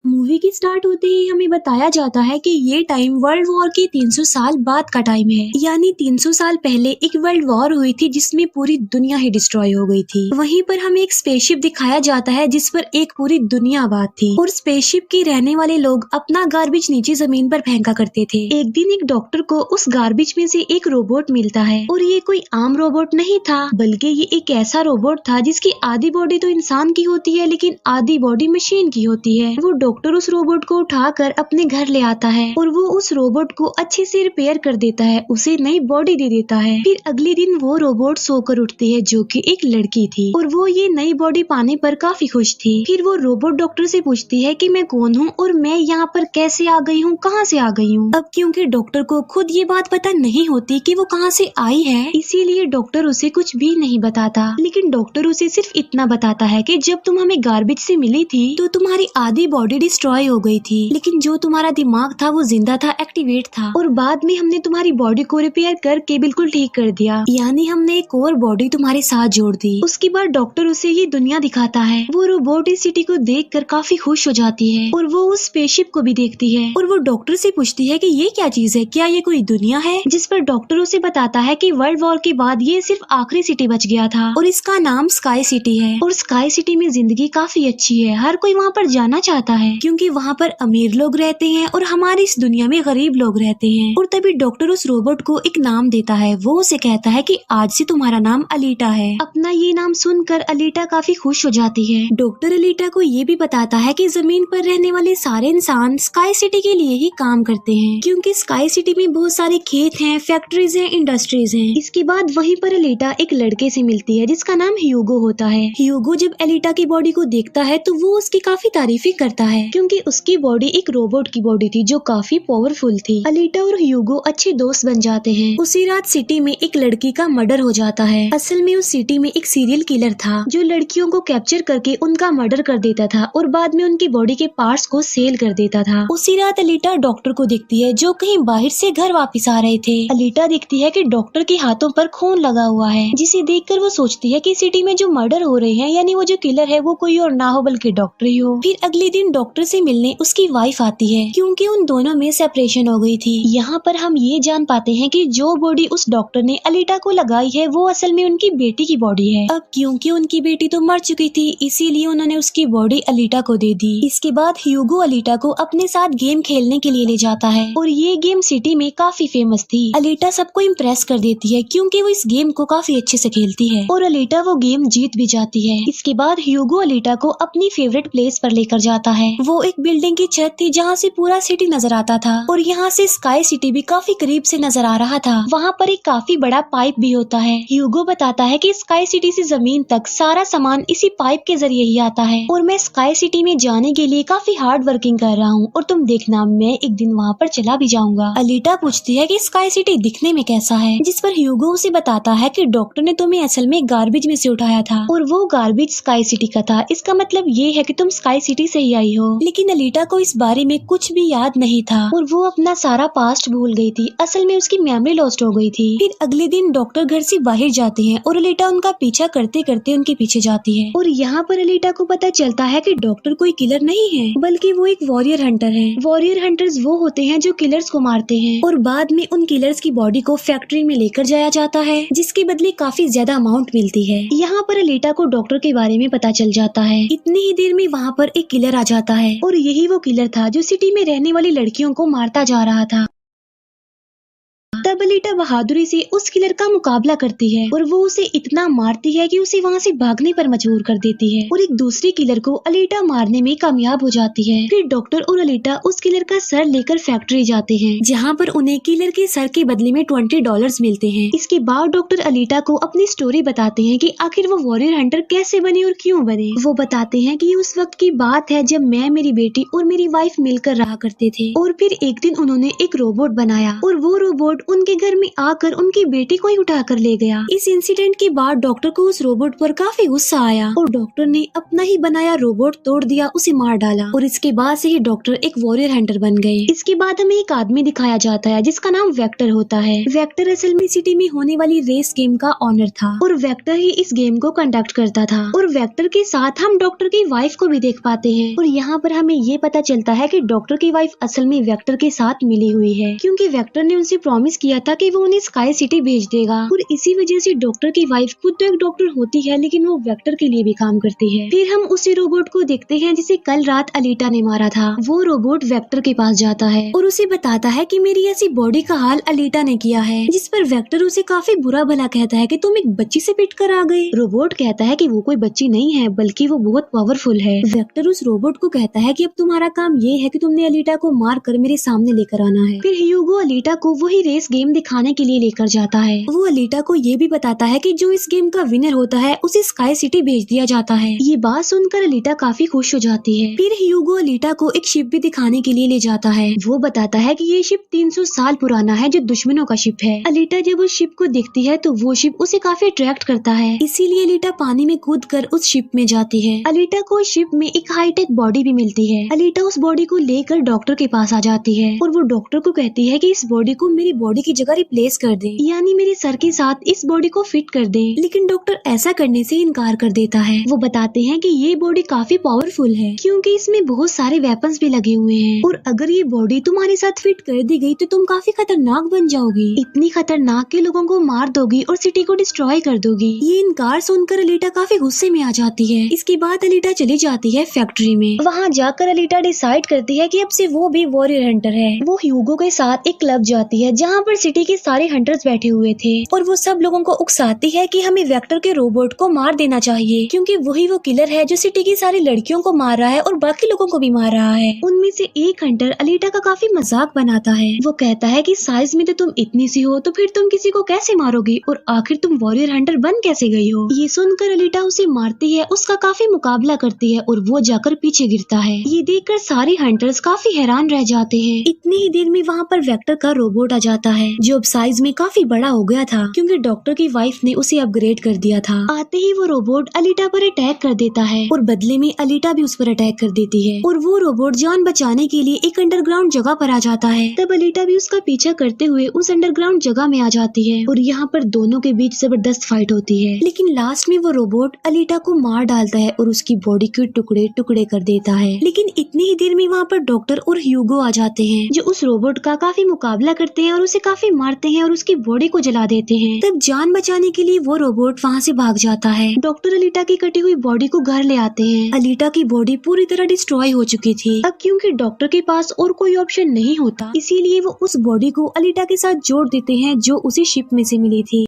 Movie की start होते ही हमें बताया जाता है कि ये टाइम वर्ल्ड वॉर के 300 साल बाद का टाइम है। यानी 300 साल पहले एक वर्ल्ड वॉर हुई थी जिसमें पूरी दुनिया ही डिस्ट्रॉय हो गई थी। वहीं पर हमें एक स्पेसशिप दिखाया जाता है जिस पर एक पूरी दुनिया आबाद थी और स्पेसशिप के रहने वाले लोग अपना गार्बेज नीचे जमीन पर फेंका करते थे। एक दिन एक डॉक्टर को उस गार्बेज में से एक रोबोट मिलता है और ये कोई आम रोबोट नहीं था, बल्कि ये एक ऐसा रोबोट था जिसकी आधी बॉडी तो इंसान की होती है लेकिन आधी बॉडी मशीन की होती है। वो डॉक्टर उस रोबोट को उठाकर अपने घर ले आता है और वो उस रोबोट को अच्छे से रिपेयर कर देता है, उसे नई बॉडी दे देता है। फिर अगले दिन वो रोबोट सोकर उठती है जो कि एक लड़की थी और वो ये नई बॉडी पाने पर काफी खुश थी। फिर वो रोबोट डॉक्टर से पूछती है कि मैं कौन हूँ और मैं यहाँ पर कैसे आ गई हूँ, कहाँ से आ गई हूँ। अब क्योंकि डॉक्टर को खुद ये बात पता नहीं होती कि वो कहाँ से आई है, इसीलिए डॉक्टर उसे कुछ भी नहीं बताता। लेकिन डॉक्टर उसे सिर्फ इतना बताता है कि जब तुम हमें गार्बेज से मिली थी तो तुम्हारी आधी बॉडी डिस्ट्रॉय हो गई थी, लेकिन जो तुम्हारा दिमाग था वो जिंदा था, एक्टिवेट था, और बाद में हमने तुम्हारी बॉडी को रिपेयर करके बिल्कुल ठीक कर दिया। यानी हमने एक और बॉडी तुम्हारे साथ जोड़ दी। उसके बाद डॉक्टर उसे ये दुनिया दिखाता है। वो रोबोट इस सिटी को देखकर काफी खुश हो जाती है और वो उस स्पेसशिप को भी देखती है और वो डॉक्टर से पूछती है कि ये क्या चीज है, क्या ये कोई दुनिया है। जिस पर डॉक्टर उसे बताता है कि वर्ल्ड वॉर के बाद ये सिर्फ आखिरी सिटी बच गया था और इसका नाम स्काई सिटी है। और स्काई सिटी में जिंदगी काफी अच्छी है, हर कोई वहाँ पर जाना चाहता है क्योंकि वहाँ पर अमीर लोग रहते हैं और हमारी इस दुनिया में गरीब लोग रहते हैं। और तभी डॉक्टर उस रोबोट को एक नाम देता है। वो उसे कहता है कि आज से तुम्हारा नाम अलीटा है। अपना ये नाम सुनकर अलीटा काफी खुश हो जाती है। डॉक्टर अलीटा को ये भी बताता है कि जमीन पर रहने वाले सारे इंसान स्काई सिटी के लिए ही काम करते हैं क्योंकि स्काई सिटी में बहुत सारे खेत हैं, फैक्ट्रीज हैं, इंडस्ट्रीज हैं। इसके बाद वहीं पर अलीटा एक लड़के से मिलती है जिसका नाम ह्यूगो होता है। ह्यूगो जब अलीटा की बॉडी को देखता है तो वो उसकी काफी तारीफें करता है क्योंकि उसकी बॉडी एक रोबोट की बॉडी थी जो काफी पावरफुल थी। अलीटा और ह्यूगो अच्छे दोस्त बन जाते हैं। उसी रात सिटी में एक लड़की का मर्डर हो जाता है। असल में उस सिटी में एक सीरियल किलर था जो लड़कियों को कैप्चर करके उनका मर्डर कर देता था और बाद में उनकी बॉडी के पार्ट्स को सेल कर देता था। उसी रात अलीटा डॉक्टर को देखती है जो कहीं बाहर से घर वापस आ रहे थे। अलीटा देखती है कि डॉक्टर के हाथों पर खून लगा हुआ है, जिसे देखकर वो सोचती है कि सिटी में जो मर्डर हो रहे हैं यानी वो जो किलर है वो कोई और ना हो बल्कि डॉक्टर ही हो। फिर अगले दिन डॉक्टर से मिलने उसकी वाइफ आती है क्योंकि उन दोनों में सेपरेशन हो गई थी। यहाँ पर हम ये जान पाते हैं कि जो बॉडी उस डॉक्टर ने अलीटा को लगाई है वो असल में उनकी बेटी की बॉडी है। अब क्योंकि उनकी बेटी तो मर चुकी थी इसीलिए उन्होंने उसकी बॉडी अलीटा को दे दी। इसके बाद ह्यूगो अलीटा को अपने साथ गेम खेलने के लिए ले जाता है और ये गेम सिटी में काफी फेमस थी। अलीटा सबको इम्प्रेस कर देती है क्योंकि वो इस गेम को काफी अच्छे से खेलती है और अलीटा वो गेम जीत भी जाती है। इसके बाद ह्यूगो अलीटा को अपनी फेवरेट प्लेस पर लेकर जाता है। वो एक बिल्डिंग की छत थी जहाँ से पूरा सिटी नजर आता था और यहाँ से स्काई सिटी भी काफी करीब से नजर आ रहा था। वहाँ पर एक काफी बड़ा पाइप भी होता है। ह्यूगो बताता है कि स्काई सिटी से जमीन तक सारा सामान इसी पाइप के जरिए ही आता है और मैं स्काई सिटी में जाने के लिए काफी हार्ड वर्किंग कर रहा हूँ और तुम देखना मैं एक दिन वहाँ पर चला भी जाऊंगा। अलीटा पूछती है कि स्काई सिटी दिखने में कैसा है, जिस पर ह्यूगो उसे बताता है कि डॉक्टर ने तुम्हें असल में गार्बेज में से उठाया था और वो गार्बेज स्काई सिटी का था। इसका मतलब ये है कि तुम स्काई सिटी से ही आई हो। लेकिन अलीटा को इस बारे में कुछ भी याद नहीं था और वो अपना सारा पास्ट भूल गई थी। असल में उसकी मेमोरी लॉस्ट हो गई थी। फिर अगले दिन डॉक्टर घर से बाहर जाते हैं और अलीटा उनका पीछा करते करते उनके पीछे जाती है और यहाँ पर अलीटा को पता चलता है कि डॉक्टर कोई किलर नहीं है बल्कि वो एक वॉरियर हंटर है। वॉरियर हंटर्स वो होते हैं जो किलर्स को मारते हैं और बाद में उन किलर्स की बॉडी को फैक्ट्री में लेकर जाया जाता है जिसके बदले काफी ज्यादा अमाउंट मिलती है। यहाँ पर अलीटा को डॉक्टर के बारे में पता चल जाता है। इतनी ही देर में वहाँ पर एक किलर आ जाता है और यही वो किलर था जो सिटी में रहने वाली लड़कियों को मारता जा रहा था। तब अलीटा बहादुरी से उस किलर का मुकाबला करती है और वो उसे इतना मारती है कि उसे वहाँ से भागने पर मजबूर कर देती है और एक दूसरे किलर को अलीटा मारने में कामयाब हो जाती है। फिर डॉक्टर और अलीटा उस किलर का सर लेकर फैक्ट्री जाते हैं जहाँ पर उन्हें किलर के सर के बदले में $20 मिलते हैं। इसके बाद डॉक्टर अलीटा को अपनी स्टोरी बताते हैं कि आखिर वो वॉरियर हंटर कैसे बने और क्यों बने। वो बताते हैं कि उस वक्त की बात है जब मैं, मेरी बेटी और मेरी वाइफ मिलकर रहा करते थे और फिर एक दिन उन्होंने एक रोबोट बनाया और वो रोबोट उन उनके घर में आकर उनकी बेटी को ही उठा कर ले गया। इस इंसिडेंट के बाद डॉक्टर को उस रोबोट पर काफी गुस्सा आया और डॉक्टर ने अपना ही बनाया रोबोट तोड़ दिया, उसे मार डाला और इसके बाद से ही डॉक्टर एक वॉरियर हंटर बन गए। इसके बाद हमें एक आदमी दिखाया जाता है जिसका नाम वेक्टर होता है। वेक्टर असल में सिटी में होने वाली रेस गेम का ऑनर था और वेक्टर ही इस गेम को कंडक्ट करता था। और वेक्टर के साथ हम डॉक्टर की वाइफ को भी देख पाते हैं और यहाँ पर हमें ये पता चलता है कि डॉक्टर की वाइफ असल में वेक्टर के साथ मिली हुई है, क्योंकि वेक्टर ने उनसे प्रॉमिस किया था कि वो उन्हें स्काई सिटी भेज देगा। और इसी वजह से डॉक्टर की वाइफ खुद तो एक डॉक्टर होती है लेकिन वो वेक्टर के लिए भी काम करती है। फिर हम उसी रोबोट को देखते हैं जिसे कल रात अलीटा ने मारा था। वो रोबोट वेक्टर के पास जाता है और उसे बताता है कि मेरी ऐसी बॉडी का हाल अलीटा ने किया है, जिस पर वेक्टर उसे काफी बुरा भला कहता है कि तुम एक बच्ची से पिट कर आ गए। रोबोट कहता है कि वो कोई बच्ची नहीं है बल्कि वो बहुत पावरफुल है। वेक्टर उस रोबोट को कहता है कि अब तुम्हारा काम ये है कि तुमने अलीटा को मार कर मेरे सामने लेकर आना है। फिर ह्यूगो अलीटा को वही रेस गेम दिखाने के लिए लेकर जाता है। वो अलीटा को ये भी बताता है कि जो इस गेम का विनर होता है उसे स्काई सिटी भेज दिया जाता है। ये बात सुनकर अलीटा काफी खुश हो जाती है। फिर ह्यूगो अलीटा को एक शिप भी दिखाने के लिए ले जाता है। वो बताता है कि ये शिप 300 साल पुराना है जो दुश्मनों का शिप है। अलीटा जब उस शिप को देखती है तो वो शिप उसे काफी अट्रैक्ट करता है, इसीलिए अलीटा पानी में कूद कर उस शिप में जाती है। अलीटा को शिप में एक हाईटेक बॉडी भी मिलती है। अलीटा उस बॉडी को लेकर डॉक्टर के पास आ जाती है और वो डॉक्टर को कहती है कि इस बॉडी को मेरी बॉडी की जगह रिप्लेस कर दे, यानी मेरे सर के साथ इस बॉडी को फिट कर दे। लेकिन डॉक्टर ऐसा करने से इनकार कर देता है। वो बताते हैं कि ये बॉडी काफी पावरफुल है क्योंकि इसमें बहुत सारे वेपन्स भी लगे हुए हैं और अगर ये बॉडी तुम्हारे साथ फिट कर दी गई तो तुम काफी खतरनाक बन जाओगी, इतनी खतरनाक के लोगों को मार दोगी और सिटी को डिस्ट्रॉय कर दोगी। ये इनकार सुनकर अलीटा काफी गुस्से में आ जाती है। इसके बाद अलीटा चली जाती है फैक्ट्री में। वहाँ जाकर अलीटा डिसाइड करती है कि अब से वो भी वॉरियर हंटर है। वो ह्यूगो के साथ एक क्लब जाती है जहाँ पर सिटी के सारे हंटर्स बैठे हुए थे और वो सब लोगों को उकसाती है कि हमें वेक्टर के रोबोट को मार देना चाहिए क्योंकि वही वो किलर है जो सिटी की सारी लड़कियों को मार रहा है और बाकी लोगों को भी मार रहा है। उनमें से एक हंटर अलीटा का काफी मजाक बनाता है। वो कहता है कि साइज में तो तुम इतनी सी हो तो फिर तुम किसी को कैसे मारोगी और आखिर तुम वॉरियर हंटर बन कैसे गई हो। ये सुनकर अलीटा उसे मारती है, उसका काफी मुकाबला करती है और वो जाकर पीछे गिरता है। ये देखकर सारे हंटर्स काफी हैरान रह जाते हैं। इतनी ही देर में वहाँ पर वेक्टर का रोबोट आ जाता है जो अब साइज में काफी बड़ा हो गया था क्योंकि डॉक्टर की वाइफ ने उसे अपग्रेड कर दिया था। आते ही वो रोबोट अलीटा पर अटैक कर देता है और बदले में अलीटा भी उस पर अटैक कर देती है और वो रोबोट जान बचाने के लिए एक अंडरग्राउंड जगह पर आ जाता है। तब अलीटा भी उसका पीछा करते हुए उस अंडरग्राउंड जगह में आ जाती है और यहाँ पर दोनों के बीच जबरदस्त फाइट होती है। लेकिन लास्ट में वो रोबोट अलीटा को मार डालता है और उसकी बॉडी के टुकड़े टुकड़े कर देता है। लेकिन इतनी ही देर में वहाँ पर डॉक्टर और ह्यूगो आ जाते हैं जो उस रोबोट का काफी मुकाबला करते हैं और उसे काफी मारते हैं और उसकी बॉडी को जला देते हैं। तब जान बचाने के लिए वो रोबोट वहाँ से भाग जाता है। डॉक्टर अलीटा की कटी हुई बॉडी को घर ले आते हैं। अलीटा की बॉडी पूरी तरह डिस्ट्रॉय हो चुकी थी। अब क्योंकि डॉक्टर के पास और कोई ऑप्शन नहीं होता इसीलिए वो उस बॉडी को अलीटा के साथ जोड़ देते हैं जो उसी शिप में से मिली थी।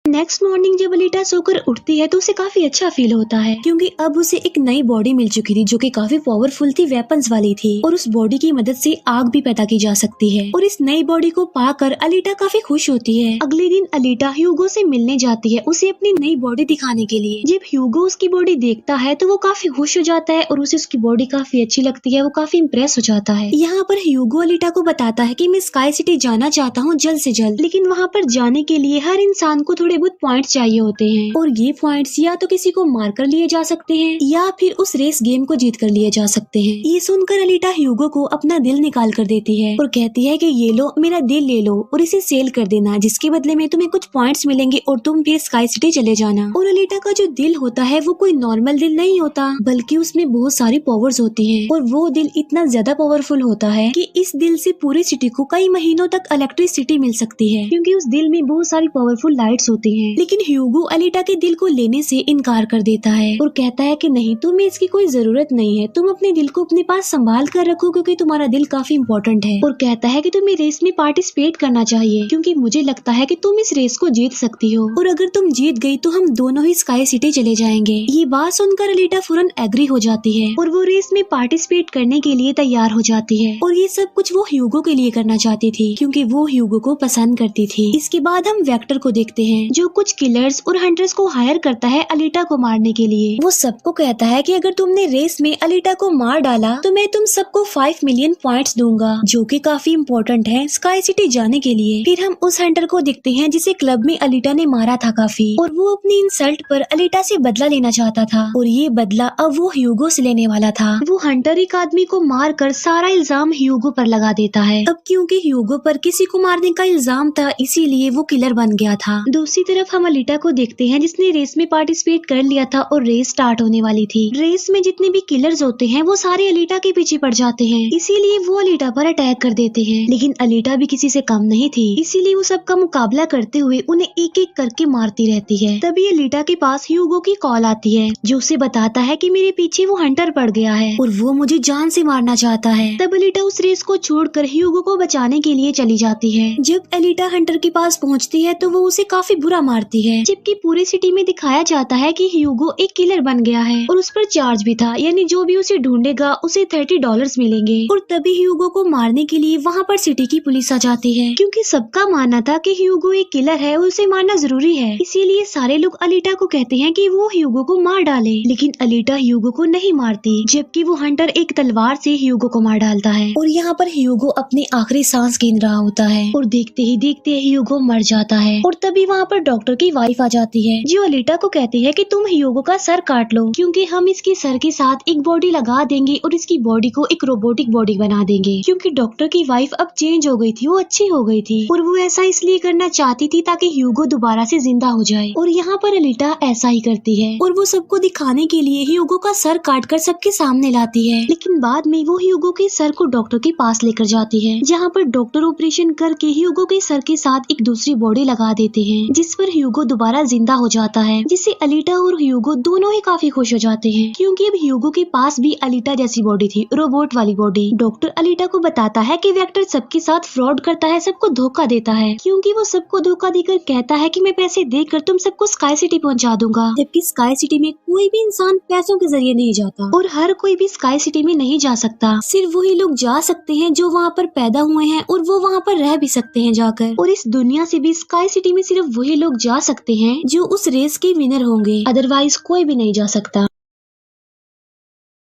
नेक्स्ट मॉर्निंग जब अलीटा सोकर उठती है तो उसे काफी अच्छा फील होता है क्योंकि अब उसे एक नई बॉडी मिल चुकी थी जो कि काफी पावरफुल थी, वेपन्स वाली थी और उस बॉडी की मदद से आग भी पैदा की जा सकती है। और इस नई बॉडी को पाकर अलीटा काफी खुश होती है। अगले दिन अलीटा ह्यूगो से मिलने जाती है उसे अपनी नई बॉडी दिखाने के लिए। जब ह्यूगो उसकी बॉडी देखता है तो वो काफी खुश हो जाता है और उसे उसकी बॉडी काफी अच्छी लगती है। वो काफी इम्प्रेस हो जाता है। यहाँ पर ह्यूगो अलीटा को बताता है कि मैं स्काई सिटी जाना चाहता हूँ जल्द से जल्द, लेकिन वहाँ पर जाने के लिए हर इंसान को थोड़े बहुत पॉइंट्स चाहिए होते हैं और ये पॉइंट्स या तो किसी को मारकर लिए जा सकते हैं या फिर उस रेस गेम को जीत कर लिए जा सकते हैं। ये सुनकर अलीटा ह्यूगो को अपना दिल निकाल कर देती है और कहती है कि ये लो, मेरा दिल ले लो और इसे सेल कर देना, जिसके बदले में तुम्हें कुछ पॉइंट्स मिलेंगे और तुम फिर स्काई सिटी चले जाना। और अलीटा का जो दिल होता है वो कोई नॉर्मल दिल नहीं होता बल्कि उसमें बहुत सारी पावर्स होती है और वो दिल इतना ज्यादा पावरफुल होता है कि इस दिल से पूरी सिटी को कई महीनों तक इलेक्ट्रिसिटी मिल सकती है क्योंकि उस दिल में बहुत सारी पावरफुल लाइट्स होती है। लेकिन ह्यूगो अलीटा के दिल को लेने से इनकार कर देता है और कहता है कि नहीं, तुम्हें इसकी कोई जरूरत नहीं है, तुम अपने दिल को अपने पास संभाल कर रखो क्योंकि तुम्हारा दिल काफी इम्पोर्टेंट है। और कहता है कि तुम्हें रेस में पार्टिसिपेट करना चाहिए क्योंकि मुझे लगता है कि तुम इस रेस को जीत सकती हो और अगर तुम जीत गई तो हम दोनों ही स्काई सिटी चले जाएंगे। ये बात सुनकर अलीटा फौरन एग्री हो जाती है और वो रेस में पार्टिसिपेट करने के लिए तैयार हो जाती है और ये सब कुछ वो ह्यूगो के लिए करना चाहती थी क्योंकि वो ह्यूगो को पसंद करती थी। इसके बाद हम वेक्टर को देखते हैं जो जो कुछ किलर्स और हंटर्स को हायर करता है अलीटा को मारने के लिए। वो सबको कहता है कि अगर तुमने रेस में अलीटा को मार डाला तो मैं तुम सबको 5 मिलियन पॉइंट्स दूंगा, जो कि काफी इम्पोर्टेंट है स्काई सिटी जाने के लिए। फिर हम उस हंटर को देखते हैं जिसे क्लब में अलीटा ने मारा था काफी, और वो अपनी इंसल्ट पर अलीटा से बदला लेना चाहता था, और ये बदला अब वो ह्यूगो से लेने वाला था। वो हंटर एक आदमी को मार कर सारा इल्जाम ह्यूगो पर लगा देता है। अब क्योंकि ह्यूगो पर किसी को मारने का इल्जाम था, इसीलिए वो किलर बन गया था। दूसरी तरफ हम अलीटा को देखते हैं जिसने रेस में पार्टिसिपेट कर लिया था और रेस स्टार्ट होने वाली थी। रेस में जितने भी किलर्स होते हैं वो सारे अलीटा के पीछे पड़ जाते हैं, इसीलिए वो अलीटा पर अटैक कर देते हैं। लेकिन अलीटा भी किसी से कम नहीं थी, इसीलिए वो सबका मुकाबला करते हुए उन्हें एक एक करके मारती रहती है। तभी अलीटा के पास ह्यूगो की कॉल आती है जो उसे बताता है कि मेरे पीछे वो हंटर पड़ गया है और वो मुझे जान से मारना चाहता है। तब अलीटा उस रेस को छोड़कर ह्यूगो को बचाने के लिए चली जाती है। जब अलीटा हंटर के पास पहुंचती है तो वो उसे काफी बुरा मारती है, जबकि पूरी सिटी में दिखाया जाता है कि ह्यूगो एक किलर बन गया है और उस पर चार्ज भी था, यानी जो भी उसे ढूंढेगा उसे $30 मिलेंगे। और तभी ह्यूगो को मारने के लिए वहाँ पर सिटी की पुलिस आ जाती है, क्योंकि सबका मानना था कि ह्यूगो एक किलर है और उसे मारना जरूरी है। इसीलिए सारे लोग अलीटा को कहते हैं कि वो ह्यूगो को मार डाले, लेकिन अलीटा ह्यूगो को नहीं मारती, जबकि वो हंटर एक तलवार से ह्यूगो को मार डालता है। और यहाँ पर ह्यूगो अपनी आखिरी सांस गिन रहा होता है और देखते ही देखते ह्यूगो मर जाता है। और तभी वहाँ पर डॉक्टर की वाइफ आ जाती है जो अलीटा को कहती है कि तुम ह्यूगो का सर काट लो, क्योंकि हम इसके सर के साथ एक बॉडी लगा देंगे और इसकी बॉडी को एक रोबोटिक बॉडी बना देंगे। क्योंकि डॉक्टर की वाइफ अब चेंज हो गई थी, वो अच्छी हो गई थी और वो ऐसा इसलिए करना चाहती थी ताकि ह्यूगो दोबारा से जिंदा हो जाए। और यहाँ पर अलीटा ऐसा ही करती है और वो सबको दिखाने के लिए ह्यूगो का सर काट कर सबके सामने लाती है। लेकिन बाद में वो ह्यूगो के सर को डॉक्टर के पास लेकर जाती है, जहाँ पर डॉक्टर ऑपरेशन करके ह्यूगो के सर के साथ एक दूसरी बॉडी लगा देते हैं, जिस पर ह्यूगो दोबारा जिंदा हो जाता है, जिससे अलीटा और ह्यूगो दोनों ही काफी खुश हो जाते हैं, क्योंकि अब ह्यूगो के पास भी अलीटा जैसी बॉडी थी, रोबोट वाली बॉडी। डॉक्टर अलीटा को बताता है कि वेक्टर सबके साथ फ्रॉड करता है, सबको धोखा देता है, क्योंकि वो सबको धोखा देकर कहता है कि मैं पैसे देकर तुम सबको स्काई सिटी पहुंचा दूंगा, जबकि स्काई सिटी में कोई भी इंसान पैसों के जरिए नहीं जाता और हर कोई भी स्काई सिटी में नहीं जा सकता। सिर्फ वही लोग जा सकते हैं जो वहाँ पर पैदा हुए हैं और वो वहाँ पर रह भी सकते हैं जाकर। और इस दुनिया से भी स्काई सिटी में सिर्फ वही लोग जा सकते हैं जो उस रेस के विनर होंगे, अदरवाइज कोई भी नहीं जा सकता।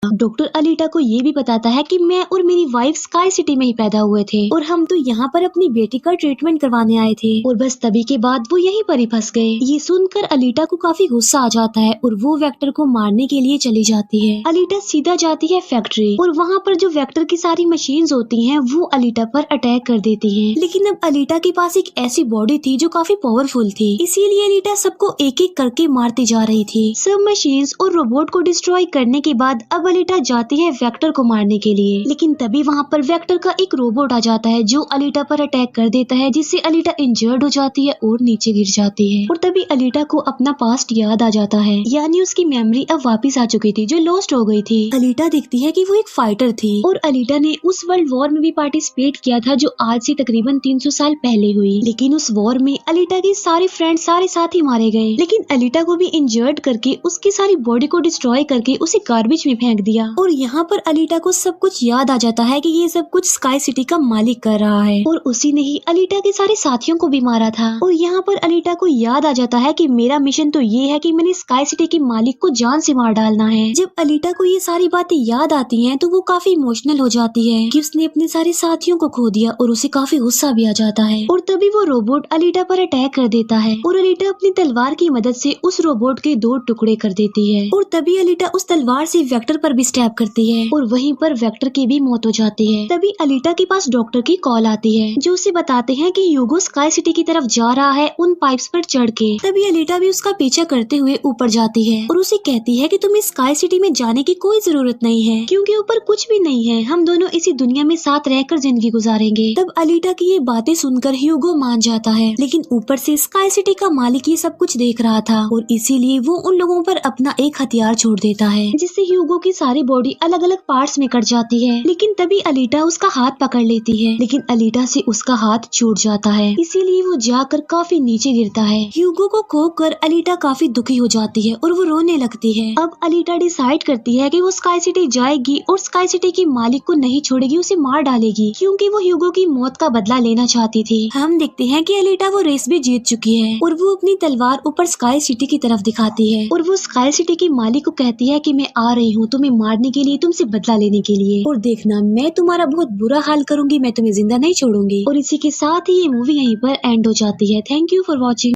डॉक्टर अलीटा को ये भी बताता है कि मैं और मेरी वाइफ स्काई सिटी में ही पैदा हुए थे और हम तो यहाँ पर अपनी बेटी का ट्रीटमेंट करवाने आए थे, और बस तभी के बाद वो यहीं पर ही फंस गए। ये सुनकर अलीटा को काफी गुस्सा आ जाता है और वो वेक्टर को मारने के लिए चली जाती है। अलीटा सीधा जाती है फैक्ट्री और वहाँ पर जो वेक्टर की सारी मशीन्स होती हैं वो अलीटा पर अटैक कर देती हैं। लेकिन अब अलीटा के पास एक ऐसी बॉडी थी जो काफी पावरफुल थी, इसीलिए अलीटा सबको एक एक करके मारती जा रही थी। सब मशीन्स और रोबोट को डिस्ट्रॉय करने के बाद अब अलीटा जाती है वेक्टर को मारने के लिए, लेकिन तभी वहाँ पर वेक्टर का एक रोबोट आ जाता है जो अलीटा पर अटैक कर देता है, जिससे अलीटा इंजर्ड हो जाती है और नीचे गिर जाती है। और तभी अलीटा को अपना पास्ट याद आ जाता है, यानी उसकी मेमोरी अब वापस आ चुकी थी जो लॉस्ट हो गई थी। अलीटा देखती है कि वो एक फाइटर थी और अलीटा ने उस वर्ल्ड वॉर में भी पार्टिसिपेट किया था जो आज से तकरीबन 300 साल पहले हुई। लेकिन उस वॉर में अलीटा के सारे फ्रेंड सारे साथी मारे गए, लेकिन अलीटा को भी इंजर्ड करके उसकी सारी बॉडी को डिस्ट्रॉय करके उसे गार्बेज में फेंक दिया। और यहाँ पर अलीटा को सब कुछ याद आ जाता है कि ये सब कुछ स्काई सिटी का मालिक कर रहा है और उसी ने ही अलीटा के सारे साथियों को भी मारा था। और यहाँ पर अलीटा को याद आ जाता है कि मेरा मिशन तो ये है कि मैंने स्काई सिटी के मालिक को जान से मार डालना है। जब अलीटा को ये सारी बातें याद आती हैं तो वो काफी इमोशनल हो जाती है कि उसने अपने सारे साथियों को खो दिया और उसे काफी गुस्सा भी आ जाता है। और तभी वो रोबोट अलीटा पर अटैक कर देता है और अलीटा अपनी तलवार की मदद से उस रोबोट के 2 टुकड़े कर देती है। और तभी अलीटा उस तलवार से वेक्टर पर भी स्टैब करती है और वहीं पर वेक्टर की भी मौत हो जाती है। तभी अलीटा के पास डॉक्टर की कॉल आती है जो उसे बताते हैं कि ह्यूगो स्काई सिटी की तरफ जा रहा है उन पाइप्स पर चढ़ के। तभी अलीटा भी उसका पीछा करते हुए ऊपर जाती है और उसे कहती है कि तुम्हें स्काई सिटी में जाने की कोई जरूरत नहीं है, क्योंकि ऊपर कुछ भी नहीं है, हम दोनों इसी दुनिया में साथ रहकर जिंदगी गुजारेंगे। तब अलीटा की ये बातें सुनकर ह्यूगो मान जाता है, लेकिन ऊपर से स्काई सिटी का मालिक ये सब कुछ देख रहा था और इसीलिए वो उन लोगों पर अपना एक हथियार छोड़ देता है, जिससे ह्यूगो की सारी सारी बॉडी अलग अलग पार्ट्स में कट जाती है। लेकिन तभी अलीटा उसका हाथ पकड़ लेती है, लेकिन अलीटा से उसका हाथ छूट जाता है, इसीलिए वो जाकर काफी नीचे गिरता है। ह्यूगो को खोकर अलीटा काफी दुखी हो जाती है और वो रोने लगती है। अब अलीटा डिसाइड करती है कि वो स्काई सिटी जाएगी और स्काई सिटी की मालिक को नहीं छोड़ेगी, उसे मार डालेगी, क्योंकि वो ह्यूगो की मौत का बदला लेना चाहती थी। हम देखते हैं कि अलीटा वो रेस भी जीत चुकी है और वो अपनी तलवार ऊपर स्काई सिटी की तरफ दिखाती है और वो स्काई सिटी की मालिक को कहती है कि मैं आ रही हूँ तुम्हें मारने के लिए, तुमसे बदला लेने के लिए, और देखना मैं तुम्हारा बहुत बुरा हाल करूंगी, मैं तुम्हें जिंदा नहीं छोड़ूंगी। और इसी के साथ ही ये मूवी यहीं पर एंड हो जाती है। Thank you for watching.